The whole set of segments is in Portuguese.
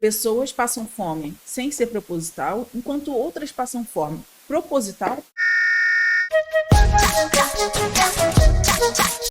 Pessoas passam fome sem ser proposital, enquanto outras passam fome proposital.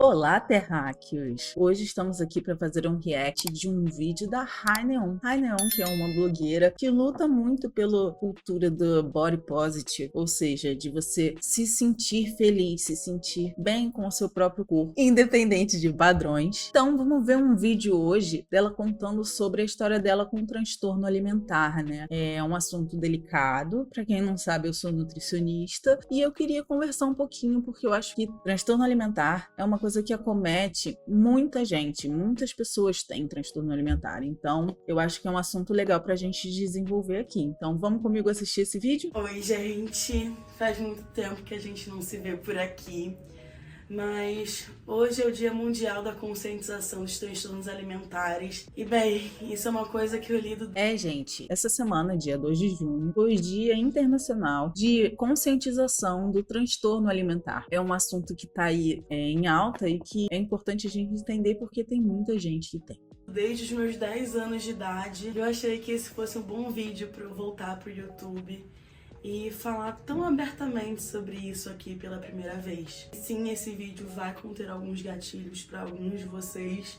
Olá, terráqueos! Hoje estamos aqui para fazer um react de um vídeo da Haineon. Haineon, que é uma blogueira que luta muito pela cultura do body positive, ou seja, de você se sentir feliz, se sentir bem com o seu próprio corpo, independente de padrões. Então, vamos ver um vídeo hoje dela contando sobre a história dela com transtorno alimentar, né? É um assunto delicado. Para quem não sabe, eu sou nutricionista e eu queria conversar um pouquinho porque eu acho que transtorno alimentar é uma coisa que acomete muita gente, muitas pessoas têm transtorno alimentar, então eu acho que é um assunto legal pra gente desenvolver aqui. Então vamos comigo assistir esse vídeo? Oi, gente! Faz muito tempo que a gente não se vê por aqui, mas hoje é o Dia Mundial da Conscientização dos Transtornos Alimentares. E bem, isso é uma coisa que eu lido... Gente, essa semana, dia 2 de junho, foi o Dia Internacional de Conscientização do Transtorno Alimentar. É um assunto que tá aí em alta e que é importante a gente entender porque tem muita gente que tem. Desde os meus 10 anos de idade, eu achei que esse fosse um bom vídeo para eu voltar pro YouTube e falar tão abertamente sobre isso aqui pela primeira vez. Sim, esse vídeo vai conter alguns gatilhos para alguns de vocês,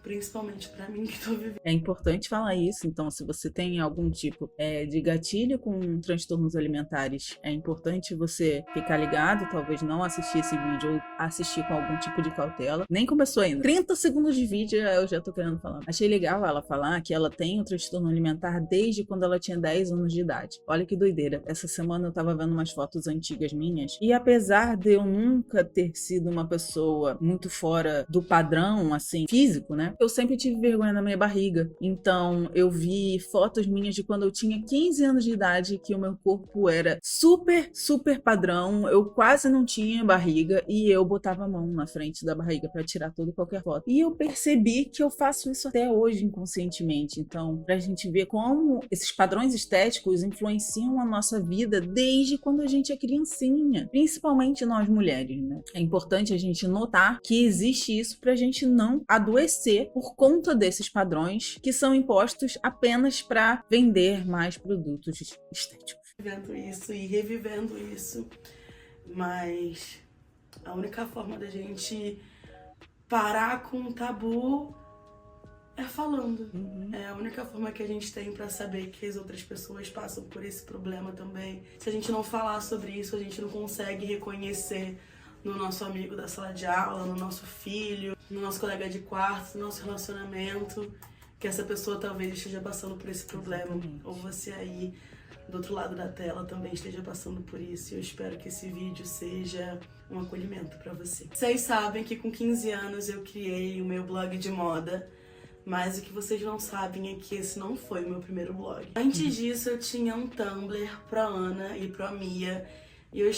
principalmente para mim que tô vivendo. É importante falar isso, então se você tem algum tipo de gatilho com transtornos alimentares, é importante você ficar ligado, talvez não assistir esse vídeo ou assistir com algum tipo de cautela. Nem começou ainda. 30 segundos de vídeo eu já tô querendo falar. Achei legal ela falar que ela tem o transtorno alimentar desde quando ela tinha 10 anos de idade. Olha que doideira. Essa semana eu tava vendo umas fotos antigas minhas e apesar de eu nunca ter sido uma pessoa muito fora do padrão, assim, físico, né? Eu sempre tive vergonha na minha barriga. Então eu vi fotos minhas de quando eu tinha 15 anos de idade, que o meu corpo era super padrão, eu quase não tinha barriga e eu botava a mão na frente da barriga para tirar toda e qualquer foto. E eu percebi que eu faço isso até hoje inconscientemente. Então, pra gente ver como esses padrões estéticos influenciam a nossa vida desde quando a gente é criancinha, principalmente nós mulheres, né? É importante a gente notar que existe isso pra gente não adoecer por conta desses padrões que são impostos apenas para vender mais produtos estéticos. Vendo isso e revivendo isso, mas a única forma da gente parar com o tabu é falando. É a única forma que a gente tem pra saber que as outras pessoas passam por esse problema também. Se a gente não falar sobre isso, a gente não consegue reconhecer no nosso amigo da sala de aula, no nosso filho, no nosso colega de quarto, no nosso relacionamento, que essa pessoa talvez esteja passando por esse problema. Exatamente. Ou você aí do outro lado da tela também esteja passando por isso. E eu espero que esse vídeo seja um acolhimento pra você. Vocês sabem que com 15 anos eu criei o meu blog de moda, mas o que vocês não sabem é que esse não foi o meu primeiro blog. Antes disso eu tinha um Tumblr pro Ana e pro Mia.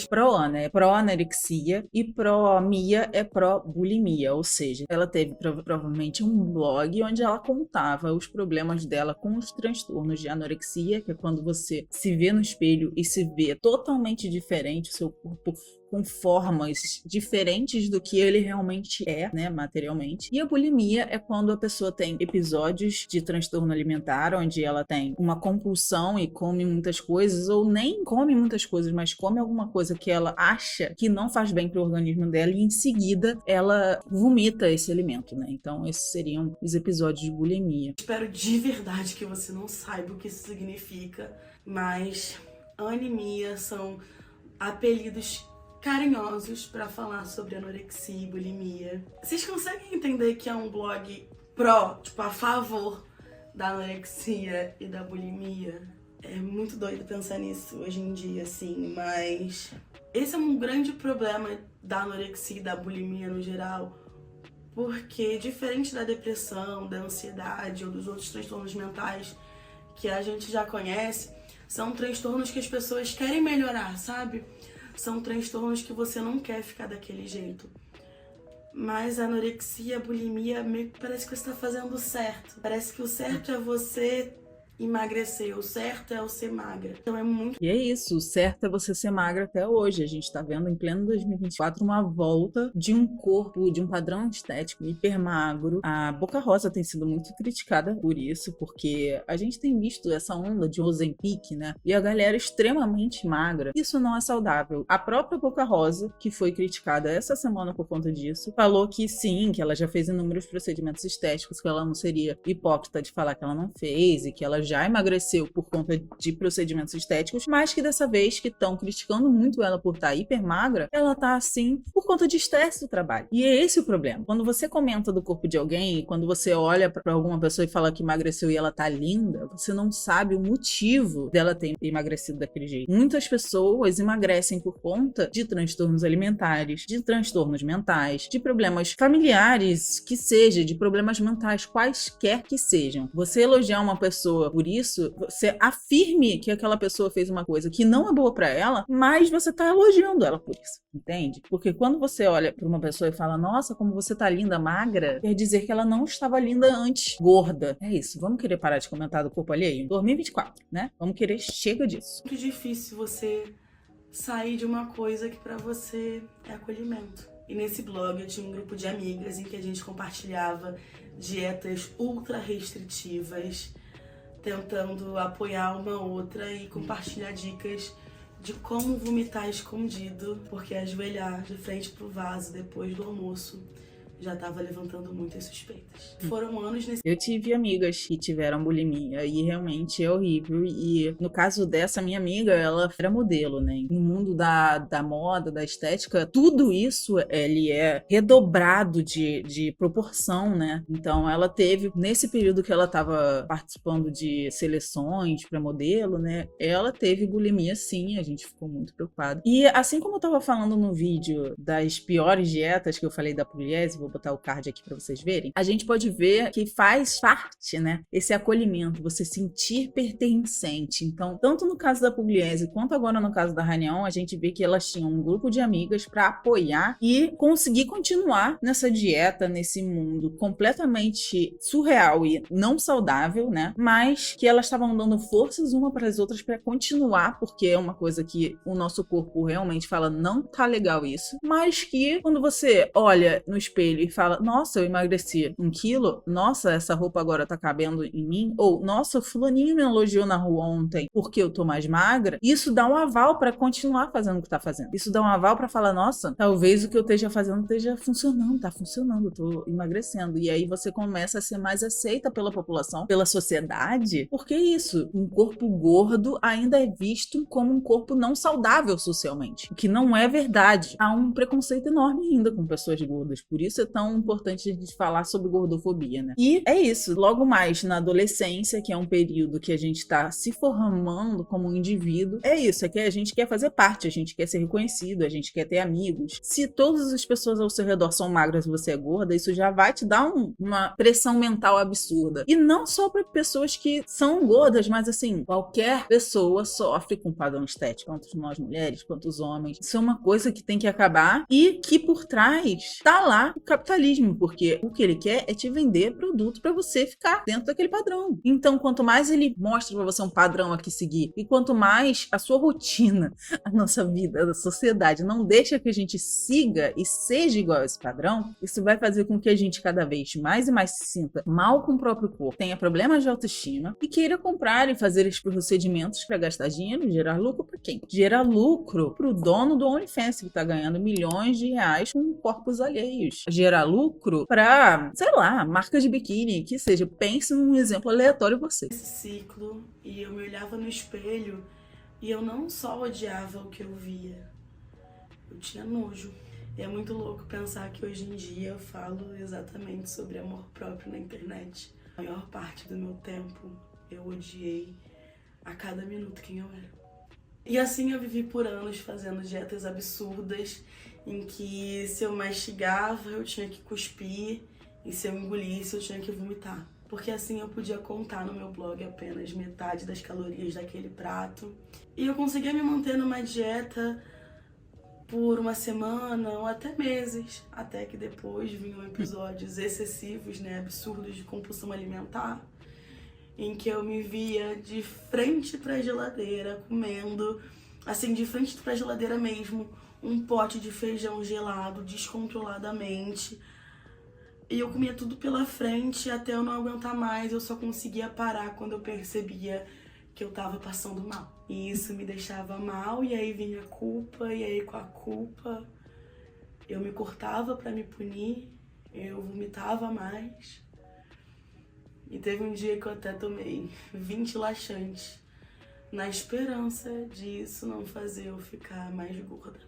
Pro Ana é pro anorexia e pro Mia é pro bulimia, ou seja, ela teve provavelmente um blog onde ela contava os problemas dela com os transtornos de anorexia, que é quando você se vê no espelho e se vê totalmente diferente, o seu corpo com formas diferentes do que ele realmente é, né, materialmente. E a bulimia é quando a pessoa tem episódios de transtorno alimentar, onde ela tem uma compulsão e come muitas coisas, ou nem come muitas coisas, mas come alguma coisa que ela acha que não faz bem para o organismo dela e em seguida ela vomita esse alimento, né? Então esses seriam os episódios de bulimia. Espero de verdade que você não saiba o que isso significa, mas anemia são apelidos carinhosos para falar sobre anorexia e bulimia. Vocês conseguem entender que é um blog tipo, a favor da anorexia e da bulimia? É muito doido pensar nisso hoje em dia, assim, mas esse é um grande problema da anorexia e da bulimia no geral, porque diferente da depressão, da ansiedade ou dos outros transtornos mentais que a gente já conhece, são transtornos que as pessoas querem melhorar, sabe? São transtornos que você não quer ficar daquele jeito. Mas a anorexia, a bulimia, meio que parece que você está fazendo o certo. Parece que o certo é você emagrecer. O certo é o ser magra. Então é muito... E é isso, o certo é você ser magra até hoje. A gente tá vendo em pleno 2024 uma volta de um corpo, de um padrão estético hiper magro. A Boca Rosa tem sido muito criticada por isso, porque a gente tem visto essa onda de Ozempic, né? E a galera extremamente magra. Isso não é saudável. A própria Boca Rosa, que foi criticada essa semana por conta disso, falou que sim, que ela já fez inúmeros procedimentos estéticos, que ela não seria hipócrita de falar que ela não fez e que ela já emagreceu por conta de procedimentos estéticos, mas que dessa vez que estão criticando muito ela por estar hiper magra, ela tá assim por conta de estresse do trabalho. E é esse o problema. Quando você comenta do corpo de alguém, quando você olha pra alguma pessoa e fala que emagreceu e ela tá linda, você não sabe o motivo dela ter emagrecido daquele jeito. Muitas pessoas emagrecem por conta de transtornos alimentares, de transtornos mentais, de problemas familiares, que seja, de problemas mentais, quaisquer que sejam. Você elogiar uma pessoa por isso, você afirme que aquela pessoa fez uma coisa que não é boa pra ela, mas você tá elogiando ela por isso, entende? Porque quando você olha pra uma pessoa e fala, nossa, como você tá linda, magra, quer dizer que ela não estava linda antes, gorda. É isso, vamos querer parar de comentar do corpo alheio? 2024, né? Vamos querer, chega disso. Muito difícil você sair de uma coisa que pra você é acolhimento. E nesse blog eu tinha um grupo de amigas em que a gente compartilhava dietas ultra restritivas, tentando apoiar uma outra e compartilhar dicas de como vomitar escondido, porque ajoelhar de frente pro vaso depois do almoço já tava levantando muitas suspeitas. Foram anos nesse... Eu tive amigas que tiveram bulimia e realmente é horrível. E no caso dessa minha amiga, ela era modelo, né? No mundo da moda, da estética, tudo isso ele é redobrado de proporção, né? Então ela teve, nesse período que ela tava participando de seleções para modelo, né? Ela teve bulimia sim, a gente ficou muito preocupado. E assim como eu tava falando no vídeo das piores dietas que eu falei da Pugliese, vou botar o card aqui para vocês verem, a gente pode ver que faz parte, né, esse acolhimento, você sentir pertencente. Então, tanto no caso da Pugliese quanto agora no caso da Ranion, a gente vê que elas tinham um grupo de amigas para apoiar e conseguir continuar nessa dieta, nesse mundo completamente surreal e não saudável, né, mas que elas estavam dando forças uma para as outras para continuar, porque é uma coisa que o nosso corpo realmente fala, não tá legal isso, mas que quando você olha no espelho e fala, nossa, eu emagreci 1 quilo, nossa, essa roupa agora tá cabendo em mim, ou nossa, o fulaninho me elogiou na rua ontem porque eu tô mais magra, isso dá um aval pra continuar fazendo o que tá fazendo. Isso dá um aval pra falar, nossa, talvez o que eu esteja fazendo esteja funcionando, tá funcionando, eu tô emagrecendo. E aí você começa a ser mais aceita pela população, pela sociedade, porque é isso, um corpo gordo ainda é visto como um corpo não saudável socialmente, o que não é verdade. Há um preconceito enorme ainda com pessoas gordas, por isso é tão importante a gente falar sobre gordofobia, né? E é isso, logo mais na adolescência, que é um período que a gente tá se formando como um indivíduo, é isso, é que a gente quer fazer parte, a gente quer ser reconhecido, a gente quer ter amigos. Se todas as pessoas ao seu redor são magras e você é gorda, isso já vai te dar uma pressão mental absurda. E não só para pessoas que são gordas, mas assim, qualquer pessoa sofre com padrão estético, tanto nós mulheres quanto os homens. Isso é uma coisa que tem que acabar e que por trás tá lá o capitalismo, porque o que ele quer é te vender produto para você ficar dentro daquele padrão. Então, quanto mais ele mostra para você um padrão a que seguir, e quanto mais a sua rotina, a nossa vida, a sociedade não deixa que a gente siga e seja igual a esse padrão, isso vai fazer com que a gente cada vez mais e mais se sinta mal com o próprio corpo, tenha problemas de autoestima e queira comprar e fazer esses procedimentos para gastar dinheiro e gerar lucro para quem? Gerar lucro para o dono do OnlyFans, que está ganhando milhões de reais com corpos alheios. Gerar lucro para, sei lá, marca de biquíni, que seja. Pense num exemplo aleatório você. Esse ciclo, e eu me olhava no espelho e eu não só odiava o que eu via, eu tinha nojo. E é muito louco pensar que hoje em dia eu falo exatamente sobre amor próprio na internet. A maior parte do meu tempo eu odiei a cada minuto quem eu era. E assim eu vivi por anos fazendo dietas absurdas, em que se eu mastigava eu tinha que cuspir e se eu engolisse eu tinha que vomitar. Porque assim eu podia contar no meu blog apenas metade das calorias daquele prato. E eu conseguia me manter numa dieta por uma semana ou até meses, até que depois vinham episódios excessivos, né, absurdos de compulsão alimentar. em que eu me via de frente pra geladeira, comendo, assim, de frente pra geladeira mesmo, um pote de feijão gelado, descontroladamente. E eu comia tudo pela frente até eu não aguentar mais, eu só conseguia parar quando eu percebia que eu tava passando mal. E isso me deixava mal, e aí vinha a culpa, e aí com a culpa eu me cortava pra me punir, eu vomitava mais. E teve um dia que eu até tomei 20 laxantes, na esperança disso não fazer eu ficar mais gorda.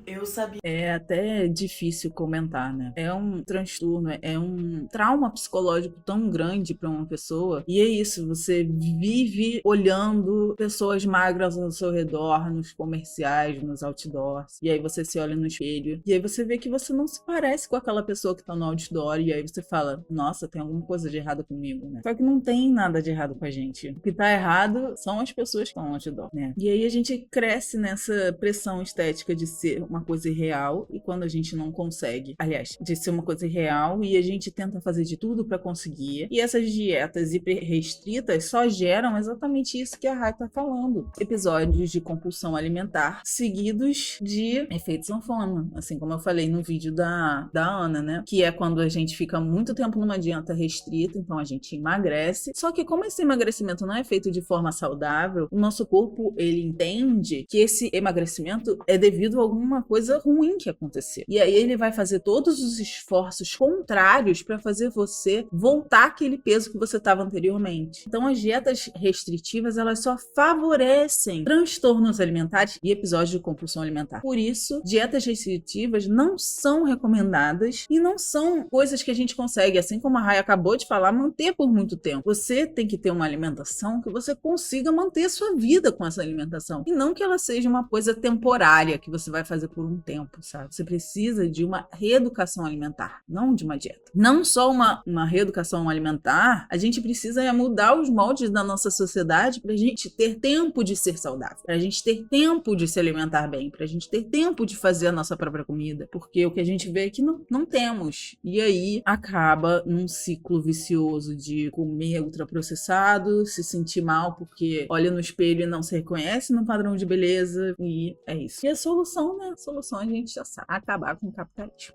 Eu sabia. É até difícil comentar, né? É um transtorno, é um trauma psicológico tão grande para uma pessoa. E é isso, você vive olhando pessoas magras ao seu redor, nos comerciais, nos outdoors. E aí você se olha no espelho. E aí você vê que você não se parece com aquela pessoa que tá no outdoor. E aí você fala, nossa, tem alguma coisa de errado comigo, né? Só que não tem nada de errado com a gente. O que tá errado são as pessoas que estão no outdoor, né? E aí a gente cresce nessa pressão estética de ser uma coisa irreal, e quando a gente não consegue, aliás, de ser uma coisa irreal, e a gente tenta fazer de tudo para conseguir, e essas dietas hiper restritas só geram exatamente isso que a Rai tá falando, episódios de compulsão alimentar seguidos de efeito sanfona, assim como eu falei no vídeo da Ana, né, que é quando a gente fica muito tempo numa dieta restrita, então a gente emagrece, só que como esse emagrecimento não é feito de forma saudável, o nosso corpo, ele entende que esse emagrecimento é devido a alguma coisa ruim que aconteceu. E aí ele vai fazer todos os esforços contrários para fazer você voltar àquele peso que você estava anteriormente. Então as dietas restritivas, elas só favorecem transtornos alimentares e episódios de compulsão alimentar. Por isso, dietas restritivas não são recomendadas e não são coisas que a gente consegue, assim como a Rai acabou de falar, manter por muito tempo. Você tem que ter uma alimentação que você consiga manter sua vida com essa alimentação e não que ela seja uma coisa temporária que você vai fazer por um tempo, sabe? Você precisa de uma reeducação alimentar, não de uma dieta. Não só uma reeducação alimentar, a gente precisa mudar os moldes da nossa sociedade pra gente ter tempo de ser saudável, pra gente ter tempo de se alimentar bem, pra gente ter tempo de fazer a nossa própria comida, porque o que a gente vê é que não temos. E aí acaba num ciclo vicioso de comer ultraprocessado, se sentir mal porque olha no espelho e não se reconhece no padrão de beleza, e é isso. E a solução, né? A solução a gente já sabe, acabar com o capitalismo.